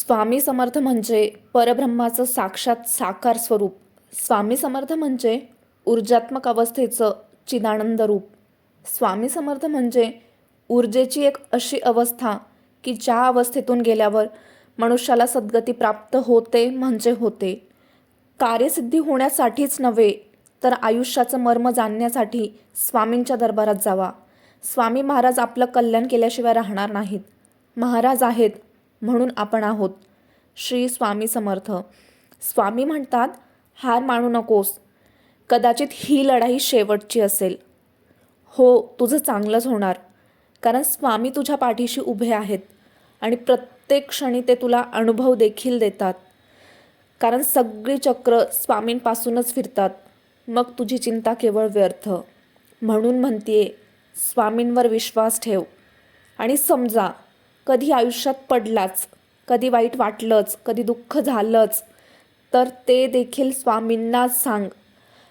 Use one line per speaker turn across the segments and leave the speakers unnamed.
स्वामी समर्थ म्हणजे परब्रह्माचं साक्षात साकार स्वरूप. स्वामी समर्थ म्हणजे ऊर्जात्मक अवस्थेचं चिदानंद रूप. स्वामी समर्थ म्हणजे ऊर्जेची एक अशी अवस्था की ज्या अवस्थेतून गेल्यावर मनुष्याला सद्गती प्राप्त होते म्हणजे होते. कार्यसिद्धी होण्यासाठीच नव्हे तर आयुष्याचं मर्म जाणण्यासाठी स्वामींच्या दरबारात जावा. स्वामी महाराज आपलं कल्याण केल्याशिवाय राहणार नाहीत. महाराज आहेत म्हणून आपण आहोत. श्री स्वामी समर्थ. स्वामी म्हणतात, हार मानू नकोस, कदाचित ही लढाई शेवटची असेल. हो, तुझं चांगलंच होणार, कारण स्वामी तुझ्या पाठीशी उभे आहेत आणि प्रत्येक क्षणी ते तुला अनुभव देखील देतात. कारण सगळी चक्र स्वामींपासूनच फिरतात. मग तुझी चिंता केवळ व्यर्थ. म्हणून म्हणतीये, स्वामींवर विश्वास ठेव आणि समजा कधी आयुष्यात पडलाच, कधी वाईट वाटलंच, कधी दुःख झालंच, तर ते देखील स्वामींनाच सांग.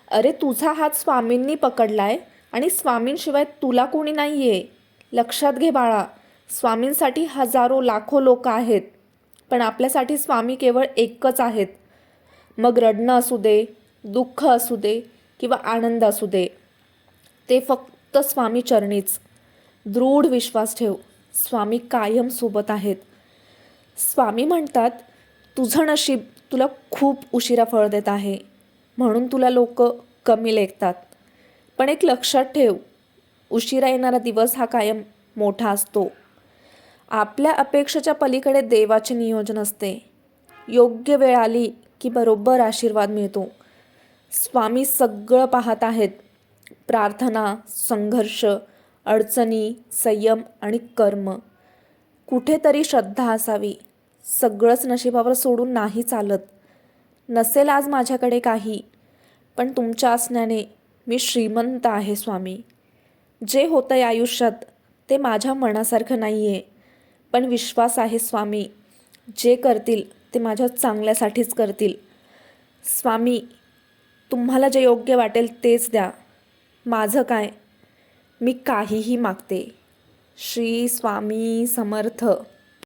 अरे, तुझा हात स्वामींनी पकडलाय आणि स्वामींशिवाय तुला कोणी नाही आहे. लक्षात घे बाळा, स्वामींसाठी हजारो लाखो लोक आहेत, पण आपल्यासाठी स्वामी केवळ एकच आहेत. मग रडणं असू दे, दुःख असू दे किंवा आनंद असू दे, ते फक्त स्वामी चरणीच. दृढ विश्वास ठेव, स्वामी कायम सोबत आहेत. स्वामी म्हणतात, तुझं नशीब तुला खूप उशिरा फळ देत आहे, म्हणून तुला लोक कमी लेखतात. पण एक लक्षात ठेव, उशिरा येणारा दिवस हा कायम मोठा असतो. आपल्या अपेक्षेच्या पलीकडे देवाचे नियोजन असते. योग्य वेळ आली की बरोबर आशीर्वाद मिळतो. स्वामी सगळं पाहत आहेत. प्रार्थना, संघर्ष, अडचणी, संयम आणि कर्म. कुठेतरी श्रद्धा असावी. सगळंच नशिबावर सोडून नाही चालत. नसेल आज माझ्याकडे काही, पण तुमच्या असण्याने मी श्रीमंत आहे स्वामी. जे होतंय आयुष्यात ते माझ्या मनासारखं नाही आहे, पण विश्वास आहे स्वामी, जे करतील ते माझ्या चांगल्यासाठीच करतील. स्वामी, तुम्हाला जे योग्य वाटेल तेच द्या. माझं काय, मी काहीही मागते. श्री स्वामी समर्थ.